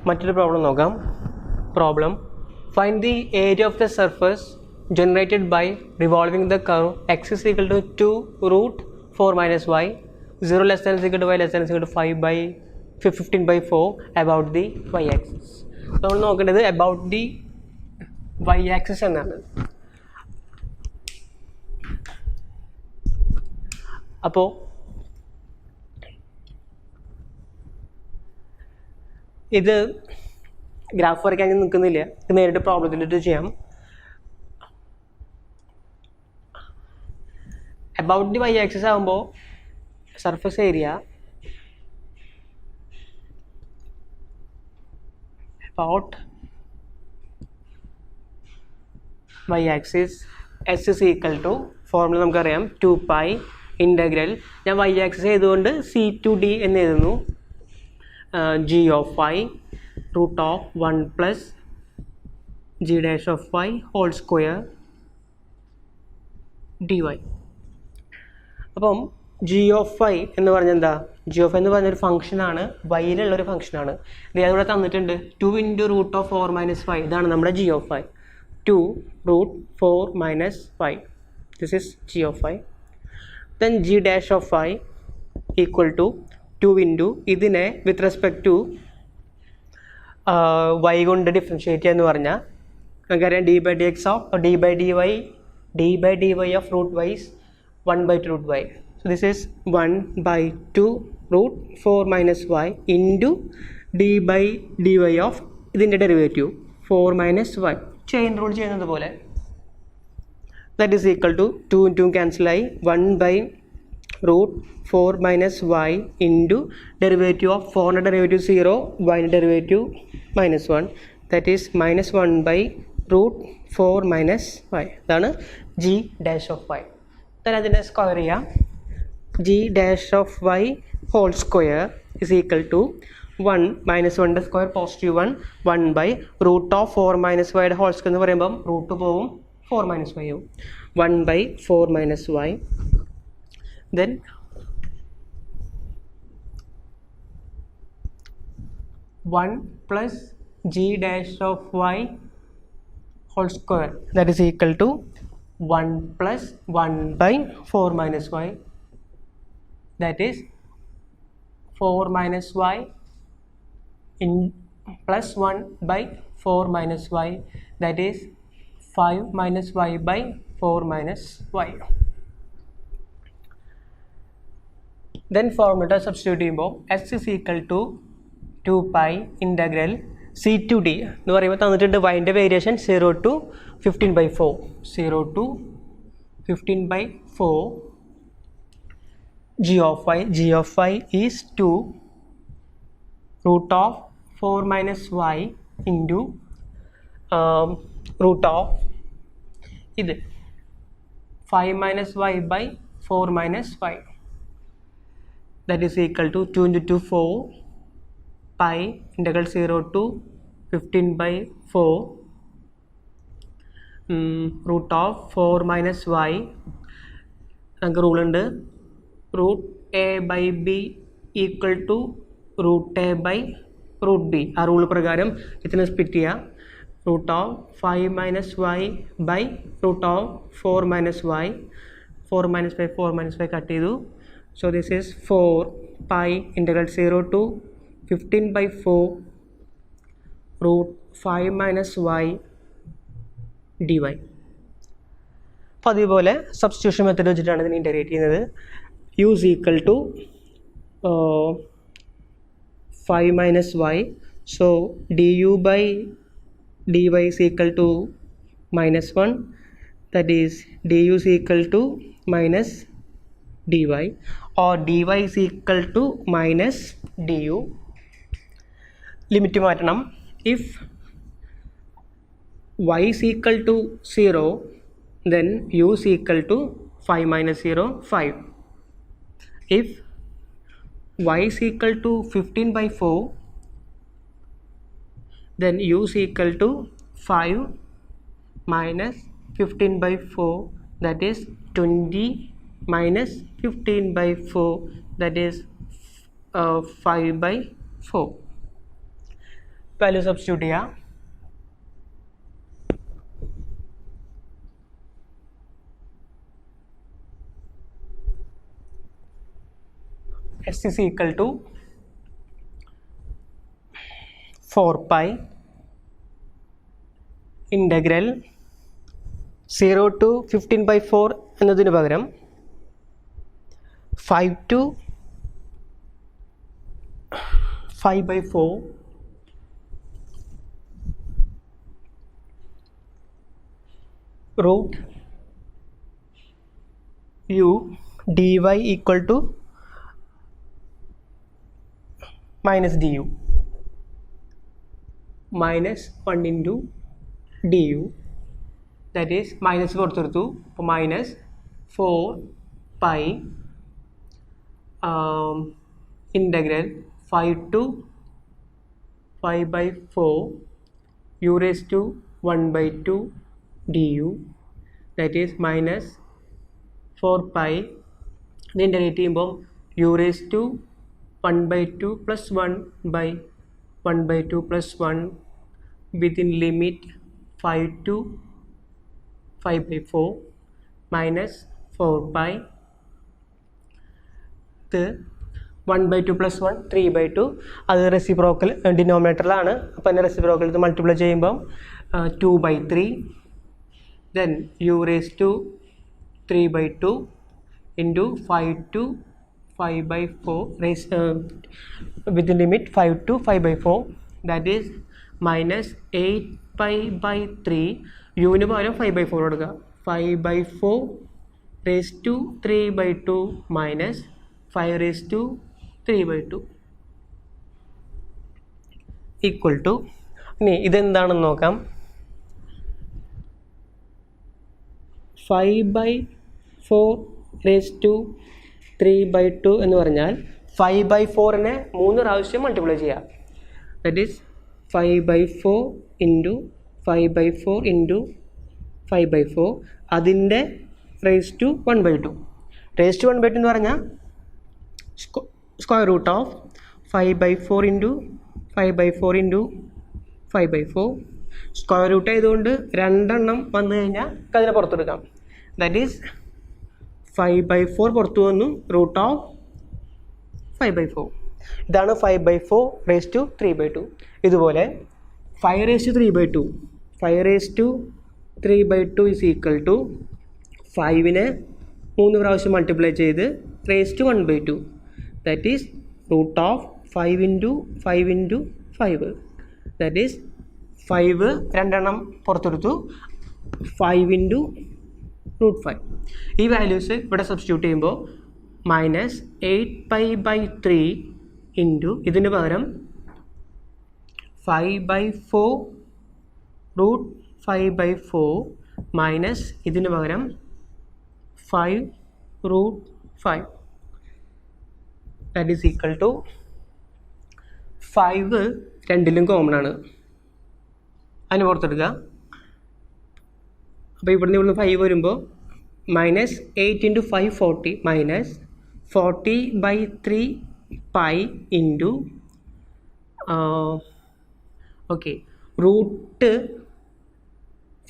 മറ്റൊരു പ്രോബ്ലം നോക്കാം. Problem find the area of the surface generated by revolving the curve x is equal to 2 root 4 minus y 0 less than is equal to y less than is equal to 5 by 15 by 4 about the y axis. നമ്മൾ നോക്കേണ്ടത് about the y axis എന്നാണ്. അപ്പോൾ ഇത് graph വരയ്ക്കാൻ ഞാൻ നിൽക്കുന്നില്ല, ഇത് നേരിട്ട് പ്രോബ്ലത്തിലിട്ട് ചെയ്യാം. About the y axis ആകുമ്പോൾ surface area about y axis s is equal to formula നമുക്കറിയാം 2 pi ഇൻ്റഗ്രൽ. ഞാൻ y axis ചെയ്തുകൊണ്ട് c to d എന്ന് എഴുതുന്നു. g of y root of 1 plus g dash of y whole square dy. അപ്പം G of Y എന്ന് പറഞ്ഞാൽ എന്താ? G of എന്ന് പറഞ്ഞൊരു ഫംഗ്ഷനാണ്, വൈയിലുള്ളൊരു ഫംഗ്ഷനാണ്. ഇത് ഇവിടെ തന്നിട്ടുണ്ട് 2 ഇൻറ്റു റൂട്ട് ഓഫ് 4 മൈനസ് 5. ഇതാണ് നമ്മുടെ G of Y. 2 root 4 minus 5. This is G of Y. Then G dash of Y equal to 2 into ഇതിനെ വിത്ത് റെസ്പെക്ട് ടു വൈ കൊണ്ട് ഡിഫറൻഷ്യേറ്റ് ചെയ്യുക എന്ന് പറഞ്ഞാൽ നമുക്കറിയാം D by D X of D by D Y of root Y's 1 by 2 root y. So this is 1 by 2 root 4 minus y into d by dy of ഇതിൻ്റെ derivative 4 minus y. Chain rule ചെയ്യുന്നത് പോലെ. That is equal to 2 into ക്യാൻസലായി 1 by root 4 minus y into derivative of 4ൻ്റെ derivative 0, yൻ്റെ derivative -1. That is minus 1 by root 4 minus y. ഇതാണ് g dash of y. അതിനെ square ചെയ്യാം. G dash of y whole square is equal to 1 minus 1ൻ്റെ square positive 1 by root of 4 minus വൈയുടെ whole square എന്ന് പറയുമ്പം root പോവും 4 minus y ആവും. 1 by 4 minus y. Then 1 plus G dash of y whole square that is equal to 1 plus 1 by 4 minus y, that is 4 minus y in plus 1 by 4 minus y, that is 5 minus y by 4 minus y. Then formula substitute ചെയ്യുമ്പോൾ s is equal to 2 pi integral c to d എന്ന് പറയുമ്പോൾ തന്നിട്ടുണ്ട് yൻ്റെ variation 0 to 15 by 4. 0 to 15 by 4. g of y is 2 root of 4 minus y into root of ഇത് 5 minus y by 4 minus y. That is equal to 2 into 2 4 pi integral 0 to 15 by 4 root of 4 minus y. നമുക്ക് rule ഉണ്ട് root a by b equal to root a by root b. ആ rule പ്രകാരം ഇതിനെ split ചെയ്യുക. Root of 5 minus y by root of 4 minus y. 4 minus 5 4 minus 5 cut ചെയ്തു. So this is 4 pi integral 0 to 15 by 4 root 5 minus y dy. അപ്പോൾ അതുപോലെ substitution method വെച്ചിട്ടാണ് ഇതിനെ integrate ചെയ്യുന്നത്. u is equal to 5 minus y. So du by dy is equal to -1. That is du is equal to minus dy or dy is equal to minus du. Limit മാറ്റണം. If y is equal to 0 then u is equal to 5 minus 0 5. If y is equal to 15 by 4 then u is equal to 5 minus 15 by 4, that is 20 minus 15 by 4, that is 5 by 4. Value substitute ചെയ്യാം. S is equal to 4 pi integral 0 to 15/4 എന്നതിന് പകരം 5 to 5/4 root u dy equal to minus du minus 1 into du, that is minus പുറത്തെടുത്തു. അപ്പോൾ minus 4 pi integral 5 to 5/4 u raised to 1/2 du, that is minus 4 pi. ഇത് integrate ചെയ്യുമ്പോൾ u raised to 1/2 plus 1/2 plus 1 within limit 5 to 5/4 minus 4 pi. ഇത് 1/2 plus 1 3/2. അത് reciprocal ഡിനോമിനേറ്ററിലാണ്. അപ്പോൾ അതിൻ്റെ reciprocal ഇത് multiply ചെയ്യുമ്പം 2/3. then u raised to 3/2 into 5 to 5/4 raised within limit 5 to 5/4, that is minus 8 pi/3. യുവിന് പകരം 5/4 കൊടുക്കുക. 5/4 raised to 3/2 minus 5 raised to 3/2 equal to, ഇനി ഇതെന്താണെന്ന് നോക്കാം. 5/4 raised to 3/2 എന്ന് പറഞ്ഞാൽ 5/4നെ 3 പ്രാവശ്യം മൾട്ടിപ്ലൈ ചെയ്യാം. That is 5/4 into 5/4 into 5/4. അതിൻ്റെ റേസ് ടു 1/2. റേസ് ടു 1/2 എന്ന് പറഞ്ഞാൽ square root of 5/4 into 5/4 into 5/4. Square root ആയതുകൊണ്ട് 2 വന്നു കഴിഞ്ഞാൽ അതിനെ പുറത്തെടുക്കാം. ദാറ്റ് ഈസ് 5/4 പുറത്തു വന്നു, റൂട്ട് ഓഫ് 5/4. ഇതാണ് 5/4 raised to 3/2. ഇതുപോലെ 5 raised to 3/2 5 raised to 3/2 is equal to 5നെ 3 പ്രാവശ്യം മൾട്ടിപ്ലൈ ചെയ്ത് raised to 1/2. that is root of 5 into 5 into 5. that is 5 2 പുറത്തെടുത്തു, 5 into root 5. ഈ വാല്യൂസ് ഇവിടെ സബ്സ്റ്റിറ്റ്യൂട്ട് ചെയ്യുമ്പോൾ minus 8 pi/3 ഇൻറ്റു ഇതിന് പകരം 5/4 root 5/4 മൈനസ് ഇതിന് പകരം 5 root 5. that is equal to 5 രണ്ടിലും കോമൺ ആണ്, അതിന് പുറത്തെടുക്കുക. അപ്പോൾ ഇവിടുന്ന് 5 വരുമ്പോൾ minus 8 into 5 40 minus 40/3 pi into okay root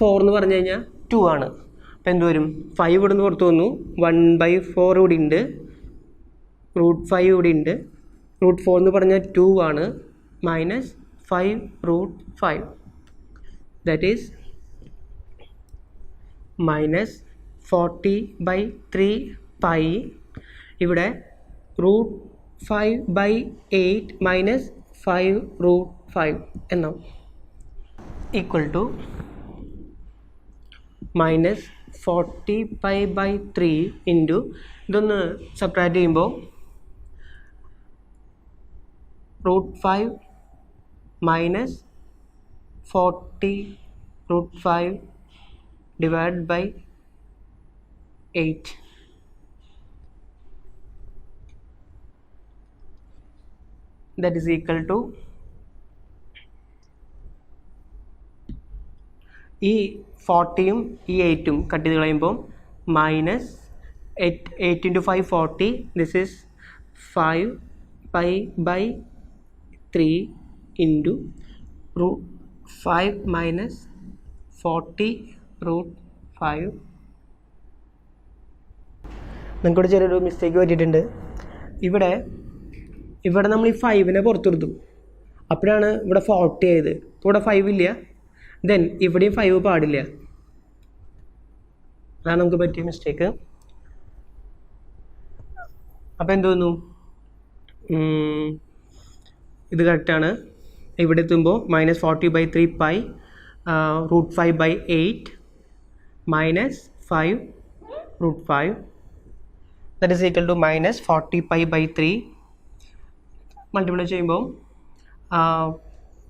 4 എന്ന് പറഞ്ഞു കഴിഞ്ഞാൽ 2 ആണ്. അപ്പോൾ എന്ത് വരും? 5 ഇവിടുന്ന് പുറത്ത് വന്നു, 1/4 കൂടി ഉണ്ട്, റൂട്ട് 5 കൂടി ഉണ്ട്. റൂട്ട് 4 എന്ന് പറഞ്ഞാൽ 2 ആണ്, minus 5 root 5. That is minus 40/3 pi. ഇവിടെ റൂട്ട് 5/8 മൈനസ് 5 root 5 എന്നാവും, equal to minus 40 pi/3 into ഇതൊന്ന് സബ്ട്രാക്ട് ചെയ്യുമ്പോൾ root 5 minus 40 root 5 divided by 8. That is equal to ഈ 40യും ഈ 8ഉം കട്ട് ചെയ്ത് കളയുമ്പോൾ minus 8 into 5 40. This is 5 pi/3 into root 5 minus 40 root 5. നിങ്ങൾക്കൂടെ ചെറിയൊരു മിസ്റ്റേക്ക് പറ്റിയിട്ടുണ്ട്. ഇവിടെ നമ്മൾ ഈ 5നെ പുറത്തെടുത്തു, അപ്പോഴാണ് ഇവിടെ 40 ആയത്. ഇപ്പോൾ ഇവിടെ 5 ഇല്ല, ദെൻ ഇവിടെയും 5 പാടില്ല. അതാണ് നമുക്ക് പറ്റിയ മിസ്റ്റേക്ക്. അപ്പോൾ എന്ത് തോന്നുന്നു, ഇത് കറക്റ്റാണ്. ഇവിടെ എത്തുമ്പോൾ -40/3 pi root 5/8 -5 root 5 that is equal to -40π/3 multiply ചെയ്യുമ്പോൾ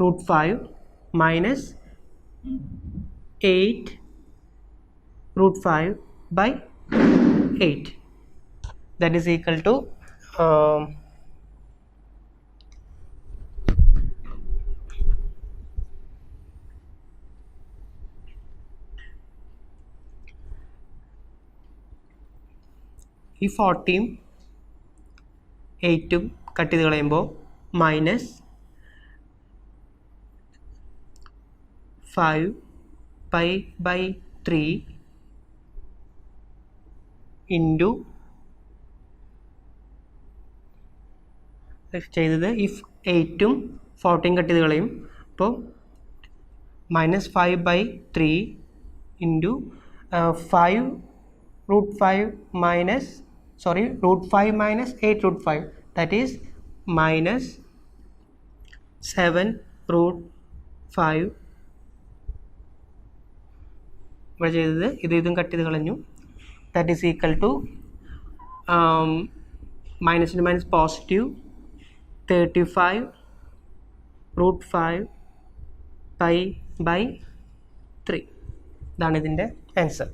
root 5 -8 root 5/8 that is equal to ഈ 40ഉം 8ഉം കട്ട് ചെയ്ത് കളയുമ്പോൾ -5π/3 ഇൻറ്റു ചെയ്തത് ഈ 8ഉം 40ഉം കട്ട് ചെയ്ത് കളയും. അപ്പോൾ -5/3 into 5 root 5 minus root 5 minus 8 root 5, that is -7 root 5. ഇവിടെ ചെയ്തത് ഇതും കട്ട് ചെയ്ത് കളഞ്ഞു. that is equal to minus into minus positive 35 root 5 pi/3. ഇതാണ് ഇതിൻ്റെ ആൻസർ.